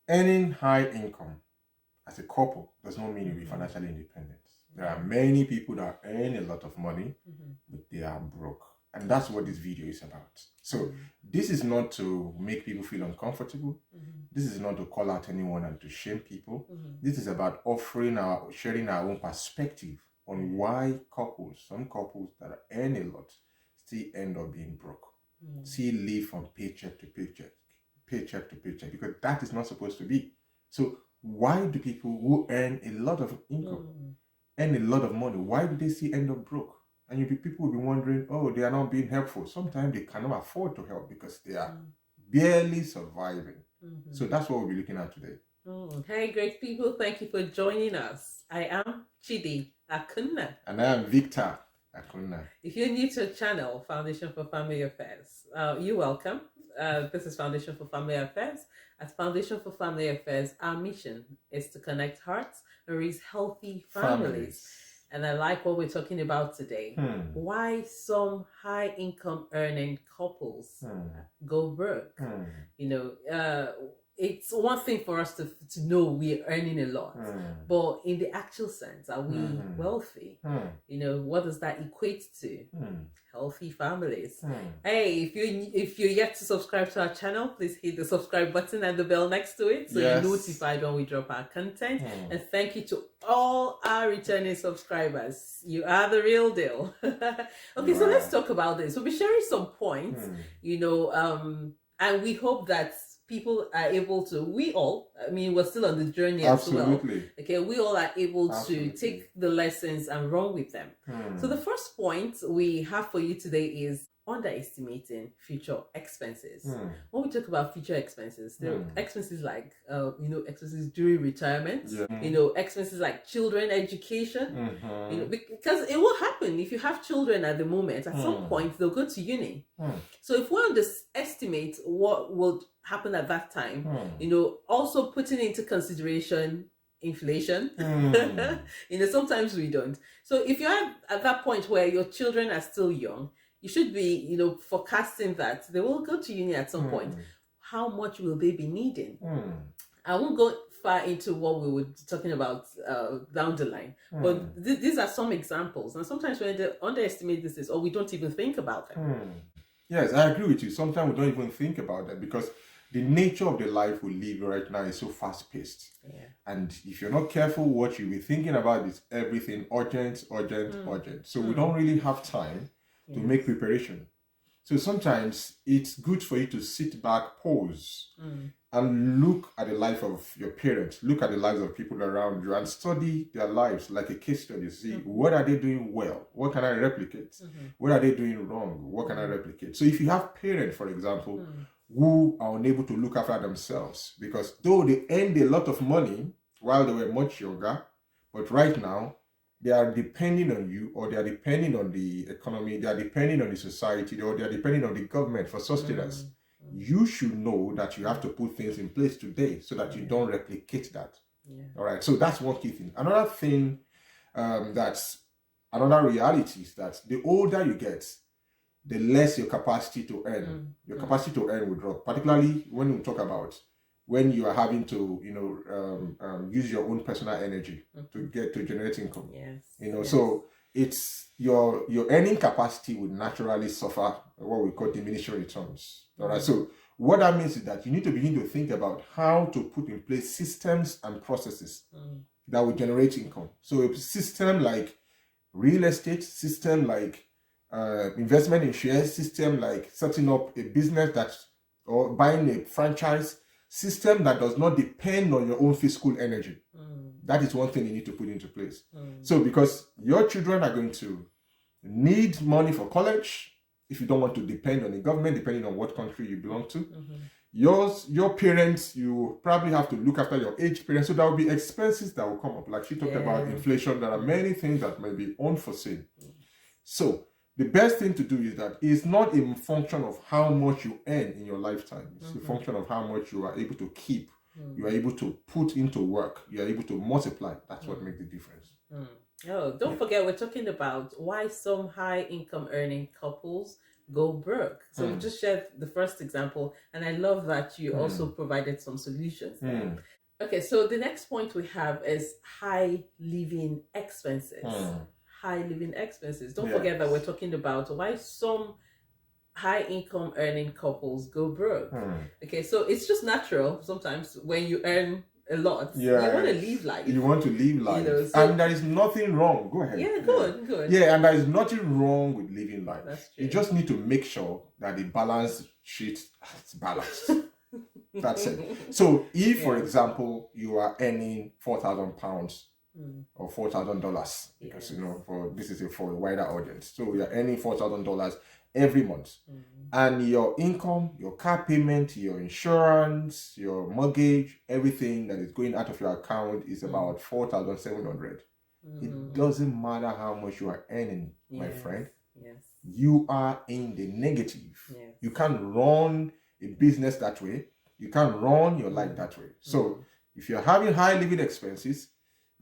Earning high income as a couple does not mean you'll be financially independent. There are many people that earn a lot of money, but they are broke. And that's what this video is about. So this is not to make people feel uncomfortable. This is not to call out anyone and to shame people. This is about sharing our own perspective on why some couples that earn a lot still end up being broke. Still live from paycheck to paycheck, because that is not supposed to be. So why do people who earn a lot of income, earn a lot of money, why do they still end up broke? And people will be wondering, oh, they are not being helpful. Sometimes they cannot afford to help because they are barely surviving. So that's what we'll be looking at today. Hey, great people. Thank you for joining us. I am Chidi Akunna. And I am Victor Akunna. If you're new to the channel, Foundation for Family Affairs, you're welcome. This is Foundation for Family Affairs. At Foundation for Family Affairs, our mission is to connect hearts and raise healthy families. And I like what we're talking about today. Why some high income earning couples go broke. It's one thing for us to know we're earning a lot, but in the actual sense, are we wealthy? What does that equate to? Healthy families. Hey, if you're yet to subscribe to our channel, please hit the subscribe button and the bell next to it so you're notified when we drop our content. And thank you to all our returning subscribers. You are the real deal. Okay, so let's talk about this. We'll be sharing some points, and we hope that people are able to, we're still on the journey as well. Okay, we all are able to take the lessons and run with them. So the first point we have for you today is underestimating future expenses. When we talk about future expenses, there are expenses like expenses during retirement, expenses like children education, because it will happen if you have children at the moment. At some point they'll go to uni. So if we underestimate what will happen at that time, also putting into consideration inflation, sometimes we don't. So if you're at that point where your children are still young, you should be, forecasting that they will go to uni at some point. How much will they be needing? I won't go far into what we were talking about down the line, but these are some examples. And sometimes when they underestimate this, or we don't even think about them. Yes, I agree with you. Sometimes we don't even think about that because the nature of the life we live right now is so fast-paced. And if you're not careful, what you'll be thinking about is everything urgent. So we don't really have time to make preparation. So sometimes it's good for you to sit back, pause, and look at the life of your parents, look at the lives of people around you and study their lives like a case study. See, what are they doing well? What can I replicate? What are they doing wrong? What can I replicate? So if you have parents, for example, who are unable to look after themselves, because though they earned a lot of money while they were much younger, but right now they are depending on you, or they are depending on the economy, they are depending on the society, or they are depending on the government for sustenance. You should know that you have to put things in place today so that you don't replicate that. All right. So that's one key thing. Another thing, that's another reality, is that the older you get, the less your capacity to earn. Your capacity to earn will drop, particularly when we talk about when you are having to, use your own personal energy to generate income. So it's your earning capacity would naturally suffer what we call diminishing returns. All right. So what that means is that you need to begin to think about how to put in place systems and processes that will generate income. So a system like real estate, system like investment in shares, system like setting up a business or buying a franchise, system that does not depend on your own fiscal energy. That is one thing you need to put into place. So because your children are going to need money for college, if you don't want to depend on the government, depending on what country you belong to, your parents, you probably have to look after your aged parents. So there will be expenses that will come up. Like she talked about inflation, there are many things that may be unforeseen. So the best thing to do is that it's not a function of how much you earn in your lifetime. It's a function of how much you are able to keep, you are able to put into work, you are able to multiply. That's what makes the difference. Oh, don't forget, we're talking about why some high income earning couples go broke. So we just shared the first example, and I love that you also provided some solutions there. Okay, so the next point we have is high living expenses. High living expenses. Don't forget that we're talking about why some high income earning couples go broke. Okay, so it's just natural sometimes when you earn a lot, you want to live life. You want to live life. And there is nothing wrong. Go ahead. Yeah, good. Yeah, and there is nothing wrong with living life. That's true. You just need to make sure that the balance sheet is balanced. That's it. So if, for example, you are earning £4,000 or $4,000, because this is for a wider audience. So you're earning $4,000 every month, and your income, your car payment, your insurance, your mortgage, everything that is going out of your account is about 4,700. It doesn't matter how much you are earning, my friend. You are in the negative. You can't run a business that way. You can't run your life that way. So if you're having high living expenses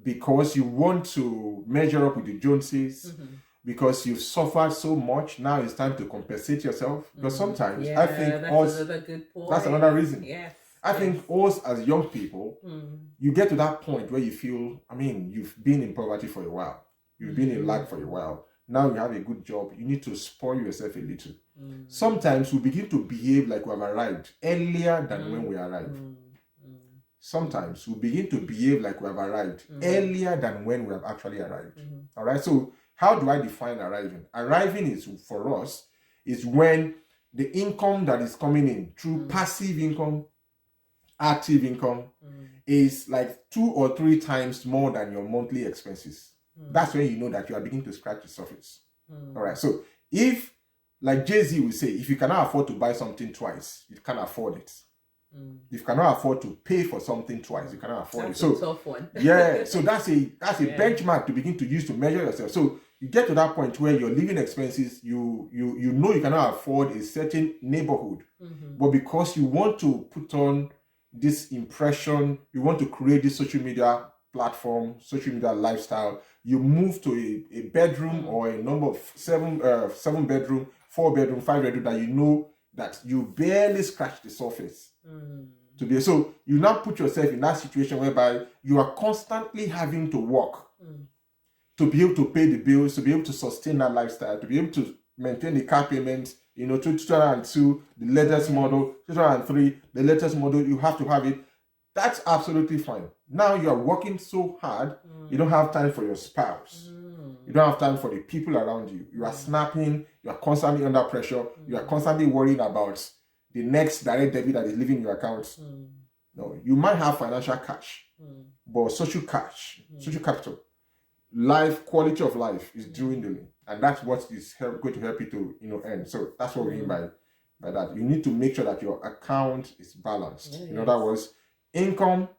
because you want to measure up with the Joneses, because you've suffered so much, now it's time to compensate yourself. Because sometimes I think that's another reason. I think us as young people, you get to that point where you feel, you've been in poverty for a while. You've been in lack for a while. Now you have a good job. You need to spoil yourself a little. Sometimes we begin to behave like we have arrived earlier than when we arrived. Sometimes we begin to behave like we have arrived earlier than when we have actually arrived. All right. So how do I define arriving? Arriving is, for us, is when the income that is coming in through passive income, active income, is like 2 or 3 times more than your monthly expenses. That's when you know that you are beginning to scratch the surface. All right. So if, like Jay-Z will say, if you cannot afford to buy something twice, you can't afford it. If you cannot afford to pay for something twice, you cannot afford it. So a tough one. So that's a benchmark to begin to use to measure yourself. So you get to that point where your living expenses, you know you cannot afford a certain neighborhood, but because you want to put on this impression, you want to create this social media platform, social media lifestyle, you move to a bedroom or a number of 7 bedroom, 4 bedroom, 5 bedroom that you know that you barely scratch the surface. So you now put yourself in that situation whereby you are constantly having to work to be able to pay the bills, to be able to sustain that lifestyle, to be able to maintain the car payments. 2002, the latest model, 2003, the latest model, you have to have it. That's absolutely fine. Now you are working so hard, you don't have time for your spouse. You don't have time for the people around you. You are snapping, you are constantly under pressure, you are constantly worrying about the next direct debit that is leaving your account. No, you might have financial cash, but social cash, social capital, life, quality of life is dwindling. And that's what is going to help you to earn. So that's what we mean by that. You need to make sure that your account is balanced. In other words, income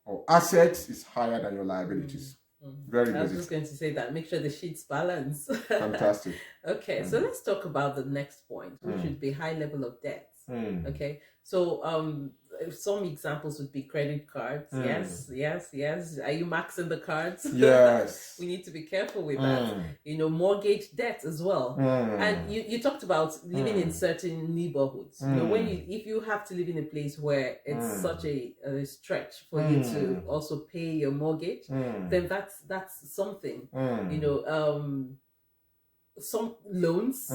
or assets is higher than your liabilities. Very basic. I was just going to say that. Make sure the sheets balance. Fantastic. Okay, so let's talk about the next point, which would be high level of debt. Okay, so some examples would be credit cards. Yes. Are you maxing the cards? Yes. We need to be careful with that. Mortgage debt as well. And you talked about living in certain neighborhoods. If you have to live in a place where it's such a stretch for you to also pay your mortgage, then that's something. Some loans,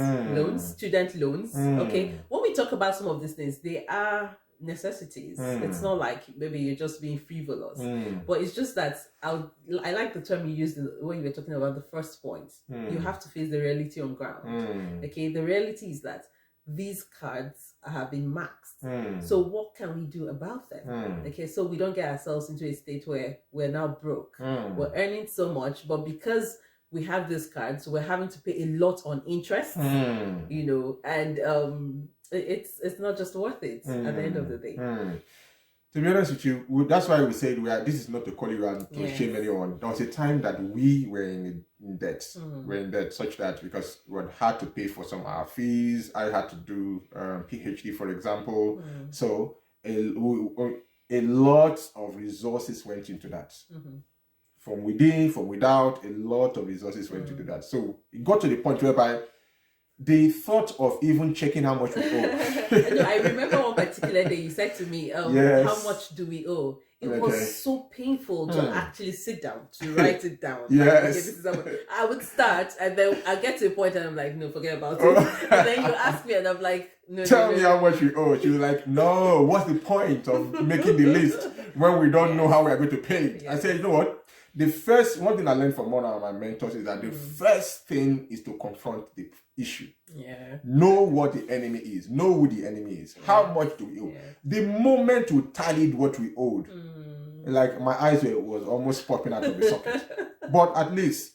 student loans. Okay, when we talk about some of these things, they are necessities. It's not like maybe you're just being frivolous, but it's just that I like the term you used when you were talking about the first point. You have to face the reality on ground. Okay, the reality is that these cards have been maxed. So what can we do about them? Okay, so we don't get ourselves into a state where we're now broke. We're earning so much, but because we have these cards, we're having to pay a lot on interest, and it's not just worth it at the end of the day. To be honest with you, that's why we said this is not to call you out to shame anyone. There was a time that we were in debt. We're in debt such that because we had to pay for some of our fees. I had to do PhD, for example. So a lot of resources went into that. From within, from without, a lot of resources went into that. So it got to the point whereby the thought of even checking how much we owe. No, I remember one particular day you said to me, Yes. how much do we owe? It Okay. was so painful to actually sit down, to write it down. Yes. Like, okay, this is how I would start, and then I get to a point and I'm like, no, forget about it. And then you ask me and I'm like, no. Tell me how much you owe. She was like, no, what's the point of making the list when we don't know how we're going to pay it? I said, you know what? One thing I learned from one of my mentors is that the first thing is to confront the issue. Yeah. Know what the enemy is. Know who the enemy is. How much do we owe? Yeah. The moment we tallied what we owed, like my eyes was almost popping out of the socket. But at least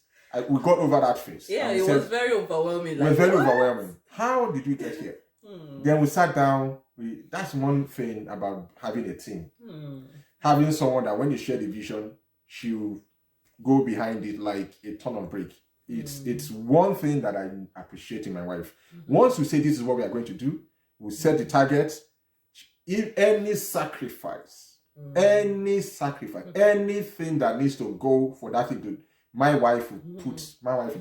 we got over that phase. Yeah, it was very overwhelming. It was very overwhelming. How did we get here? Then we sat down. That's one thing about having a team. Having someone that when you share the vision, she'll go behind it like a ton of brick. It's one thing that I appreciate in my wife. Once we say this is what we are going to do, we set the target. If any sacrifice, anything that needs to go for that thing to, my wife will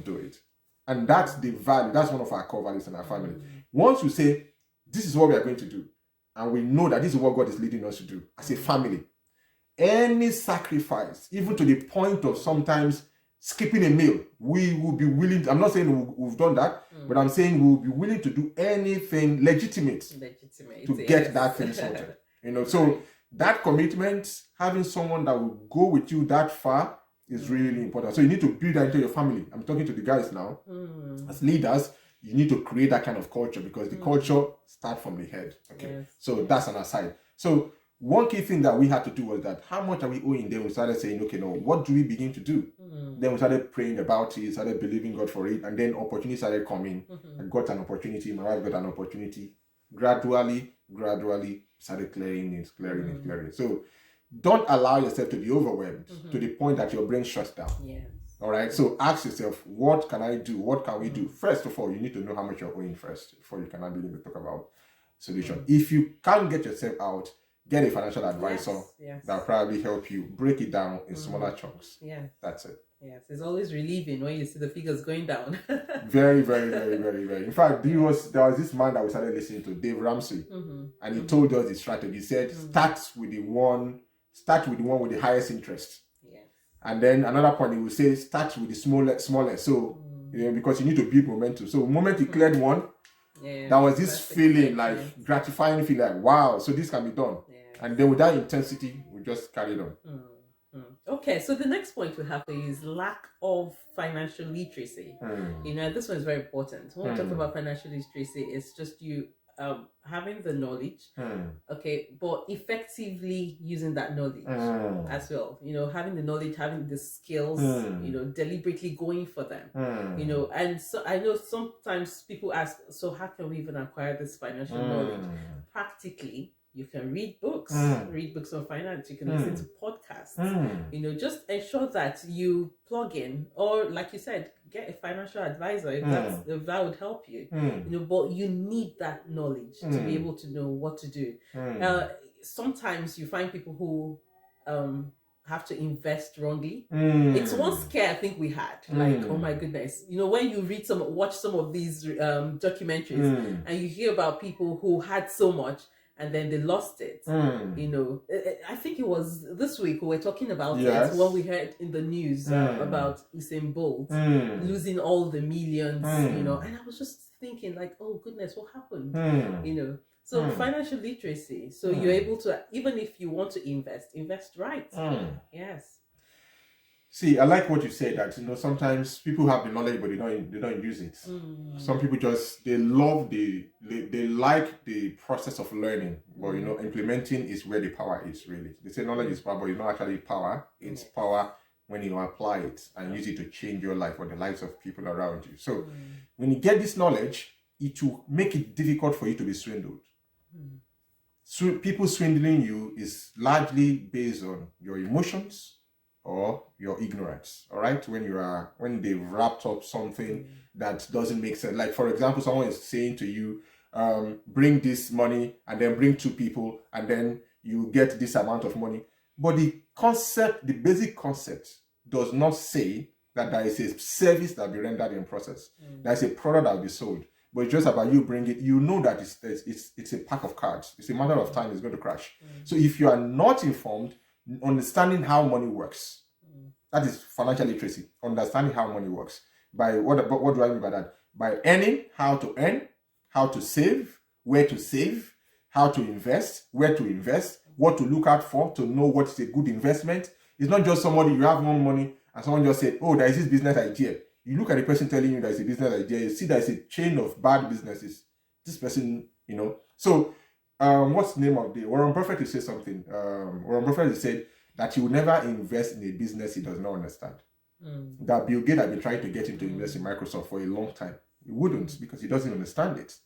do it. And that's the value. That's one of our core values in our family. Once we say this is what we are going to do, and we know that this is what God is leading us to do as a family, any sacrifice, even to the point of sometimes skipping a meal, we will be willing. I'm not saying we've done that, but I'm saying we will be willing to do anything legitimate to get that thing sorted. So that commitment, having someone that will go with you that far is really important. So you need to build that into your family. I'm talking to the guys now. As leaders, you need to create that kind of culture, because the culture starts from the head. Okay, yes. So that's an aside. So one key thing that we had to do was that, how much are we owing? Then we started saying, okay, no, what do we begin to do? Then we started praying about it, started believing God for it, and then opportunities started coming. I got an opportunity, my wife got an opportunity. Gradually, started clearing it. So don't allow yourself to be overwhelmed to the point that your brain shuts down. Yes. All right. So ask yourself, what can I do? What can we do? First of all, you need to know how much you're owing first before you can begin to talk about solution. If you can't get yourself out, get a financial advisor that will probably help you break it down in smaller chunks. Yeah. That's it. Yes, it's always relieving when you see the figures going down. Very, very, very, very, very. In fact, there was this man that we started listening to, Dave Ramsey, and he told us the strategy. He said, start with the one with the highest interest. Yes. And then another point, he will say, start with the smallest. So, because you need to build momentum. So the moment you cleared one, there was this feeling, like gratifying feeling, like, wow, so this can be done. Yeah. And then with that intensity, we just carried on. Okay, so the next point we have is lack of financial literacy. This one is very important. When we talk about financial literacy, it's just you having the knowledge, okay, but effectively using that knowledge as well. Having the knowledge, having the skills, deliberately going for them. And so I know sometimes people ask, so how can we even acquire this financial knowledge? Practically, you can read books on finance. You can listen to podcasts. Just ensure that you plug in, or like you said, get a financial advisor if that would help you. But you need that knowledge to be able to know what to do. Sometimes you find people who have to invest wrongly. It's one scare I think we had. Like, oh my goodness, when you watch some of these documentaries, and you hear about people who had so much and then they lost it. I think it was this week we were talking about it when we heard in the news about Usain Bolt losing all the millions, and I was just thinking, like, oh goodness, what happened? So financial literacy, so you're able to, even if you want to invest right. Yes. See, I like what you said, that sometimes people have the knowledge but they don't use it. Some people they like the process of learning, but implementing is where the power is, really. They say knowledge is power, but it's not actually power. It's power when you apply it and use it to change your life or the lives of people around you. So when you get this knowledge, it will make it difficult for you to be swindled. So people swindling you is largely based on your emotions or your ignorance. All right, when they've wrapped up something that doesn't make sense. Like, for example, someone is saying to you, bring this money and then bring 2 people and then you get this amount of money. But the basic concept does not say that there is a service that will be rendered in process. There is a product that will be sold. but it's just about you bringing it. You know that it's a pack of cards. It's a matter of time. It's going to crash. So if you are not informed, understanding how money works, that is financial literacy. Understanding how money works. By what do I mean by that? By earning, how to earn, how to save, where to save, how to invest, where to invest, what to look out for to know what is a good investment. It's not just somebody, you have more money and someone just said, oh, there is this business idea. You look at the person telling you there is a business idea, you see there is a chain of bad businesses. This person, So, what's the name of the Warren Buffett will say something. Warren Buffett has said that he will never invest in a business he does not understand. That Bill Gates had been trying to get him to invest in Microsoft for a long time. He wouldn't because he doesn't understand it.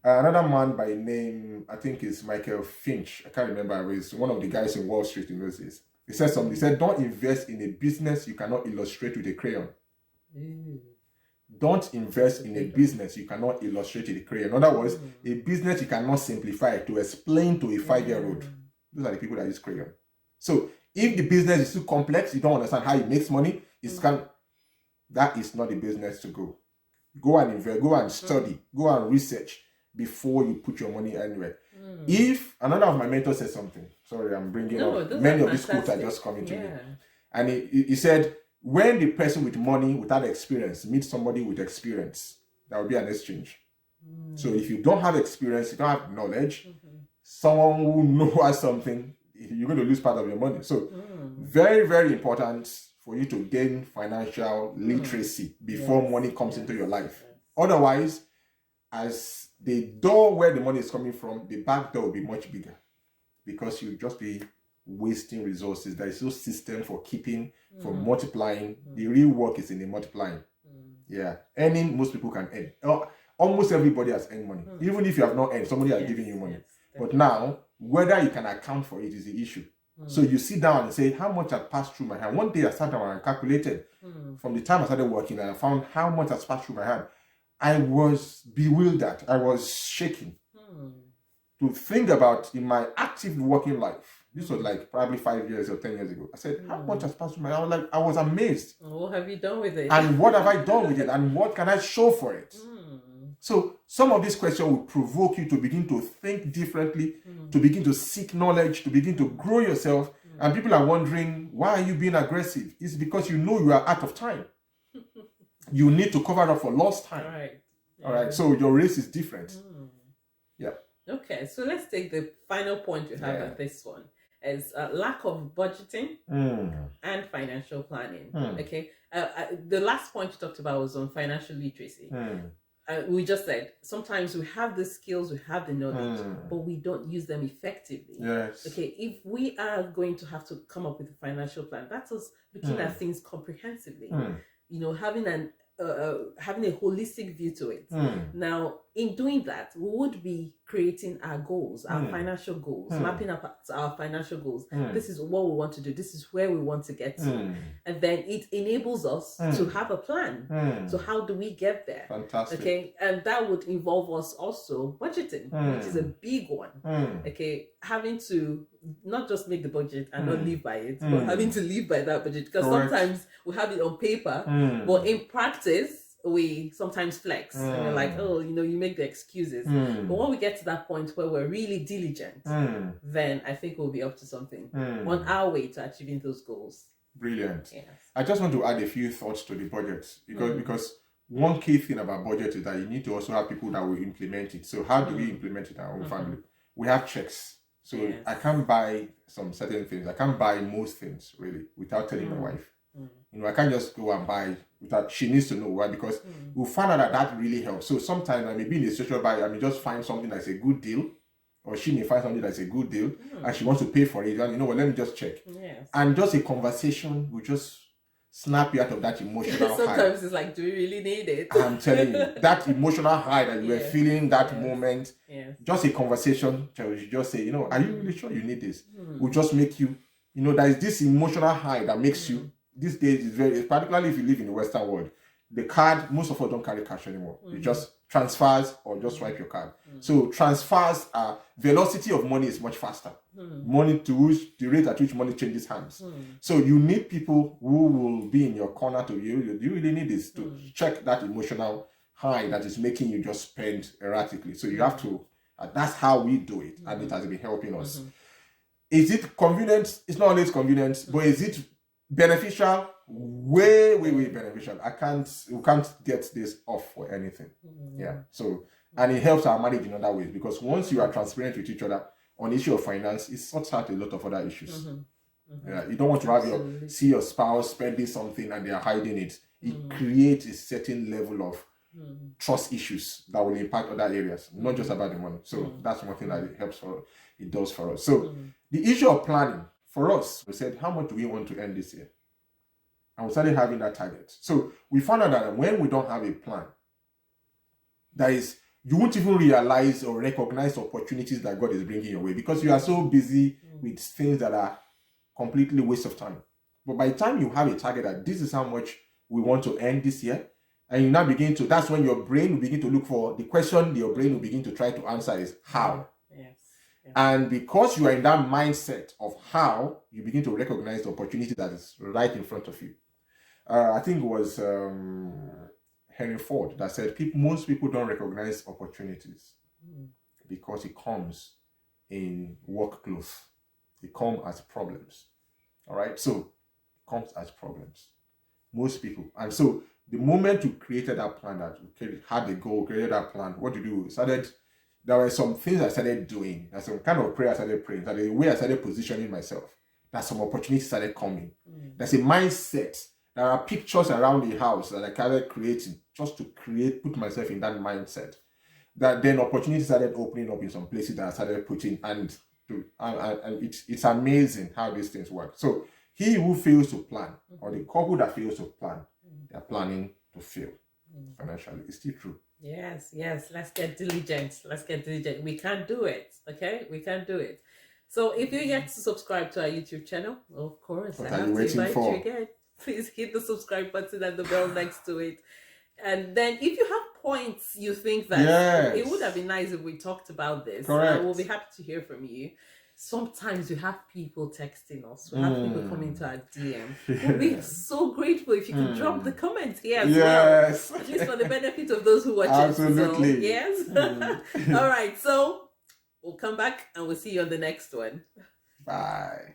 Another man by name, I think is Michael Finch. I can't remember. He's one of the guys in Wall Street in those days. He said something. He said, don't invest in a business you cannot illustrate with a crayon. Don't invest in a business you cannot illustrate with a crayon. In other words, a business you cannot simplify to explain to a 5-year-old. Those are the people that use crayon. So if the business is too complex, you don't understand how it makes money, that is not a business to go. Go and invest, go and study, go and research before you put your money anywhere. If another of my mentors said something, sorry, I'm bringing up many of these quotes are just coming to me. And he said, when the person with money without experience meets somebody with experience, there will be an exchange. So if you don't have experience, you don't have knowledge, someone who knows something, you're going to lose part of your money. So very, very important for you to gain financial literacy before money comes into your life. Otherwise, as the door where the money is coming from, the back door will be much bigger because you'll just be wasting resources. There is no system for keeping, for multiplying. The real work is in the multiplying. Earning, most people can earn. Almost everybody has earned money. Even if you have not earned, somebody has given you money. But now, whether you can account for it is the issue. So you sit down and say, how much has passed through my hand? One day I sat down and calculated from the time I started working, and I found how much has passed through my hand. I was bewildered. I was shaking to think about in my active working life. This was like probably 5 years or 10 years ago. I said, how much has passed through my hand? I was amazed. What have you done with it? And what have I done with it? And what can I show for it? So some of these questions will provoke you to begin to think differently, to begin to seek knowledge, to begin to grow yourself. And people are wondering, why are you being aggressive? It's because you know you are out of time. You need to cover up for lost time. All right. So your race is different. Okay. So let's take the final point you have at this one. Is lack of budgeting and financial planning. Okay. The last point you talked about was on financial literacy. We just said sometimes we have the skills, we have the knowledge, but we don't use them effectively. Okay, if we are going to have to come up with a financial plan, that's us looking at things comprehensively. Having a holistic view to it. Now, in doing that, we would be creating our goals, our financial goals, mapping up our financial goals. This is what we want to do. This is where we want to get to. And then it enables us to have a plan. So how do we get there? Fantastic. Okay, and that would involve us also budgeting, which is a big one. Okay, having to not just make the budget and not live by it, but having to live by that budget. Because sometimes we have it on paper, but in practice, we sometimes flex. And we're like, oh, you make the excuses. But when we get to that point where we're really diligent, then I think we'll be up to something on our way to achieving those goals. Brilliant. Yes. I just want to add a few thoughts to the budget because one key thing about budget is that you need to also have people that will implement it. So how do we implement it in our own family? We have checks. So I can't buy some certain things. I can't buy most things really without telling my wife. I can't just go and buy without, she needs to know why, because we'll find out that really helps. So sometimes I may be in a situation where I may just find something that's a good deal, or she may find something that's a good deal and she wants to pay for it. And let me just check. And just a conversation will just snap you out of that emotional high. Sometimes it's like, do we really need it? I'm telling you, that emotional high that you were feeling that moment, just a conversation, you just say, are you really sure you need this? Will just make you, there is this emotional high that makes you, these days is very, particularly if you live in the Western world, the card, most of us don't carry cash anymore. You just transfers or just swipe your card. So transfers, velocity of money is much faster. Money to which, the rate at which money changes hands. So you need people who will be in your corner to you. Do you really need this to check that emotional high that is making you just spend erratically. So you have to, that's how we do it, and it has been helping us. Is it convenient? It's not always convenient, but is it beneficial? Way beneficial. We can't get this off for anything. Yeah. So, and it helps our marriage in other ways, because once you are transparent with each other on issue of finance, it sorts out a lot of other issues. Yeah, you don't want to have see your spouse spending something and they are hiding it. It creates a certain level of trust issues that will impact other areas, not just about the money. So that's one thing that it does for us. So the issue of planning for us, we said, how much do we want to earn this year? And we started having that target. So we found out that when we don't have a plan, that is, you won't even realize or recognize opportunities that God is bringing your way, because you are so busy with things that are completely waste of time. But by the time you have a target that this is how much we want to earn this year, and you now begin to, that's when your brain will begin to look for the question. Your brain will begin to try to answer is how. Yes. And because you are in that mindset of how, you begin to recognize the opportunity that is right in front of you. I think it was Henry Ford that said most people don't recognize opportunities because it comes in work clothes. It comes as problems. All right? So it comes as problems. Most people. And so the moment you created that plan, that you had a goal, created that plan, what you do? There were some things I started doing. There's some kind of prayer I started praying. That the way I started positioning myself, that some opportunities started coming. There's a mindset. There are pictures around the house that I started creating just to put myself in that mindset. That then opportunities started opening up in some places that I started putting, and it's amazing how these things work. So he who fails to plan, or the couple that fails to plan, they're planning to fail financially. It's still true. Yes. Let's get diligent. We can do it. Okay, we can do it. So if you're yet to subscribe to our YouTube channel, of course, I have to invite you again. Please hit the subscribe button and the bell next to it. And then if you have points you think that it would have been nice if we talked about this, we'll be happy to hear from you. Sometimes you have people texting us. We have people coming to our DM. We'll be so grateful if you could drop the comments here as well. At least for the benefit of those who watch Absolutely. it. So, yes. All right. So we'll come back and we'll see you on the next one. Bye.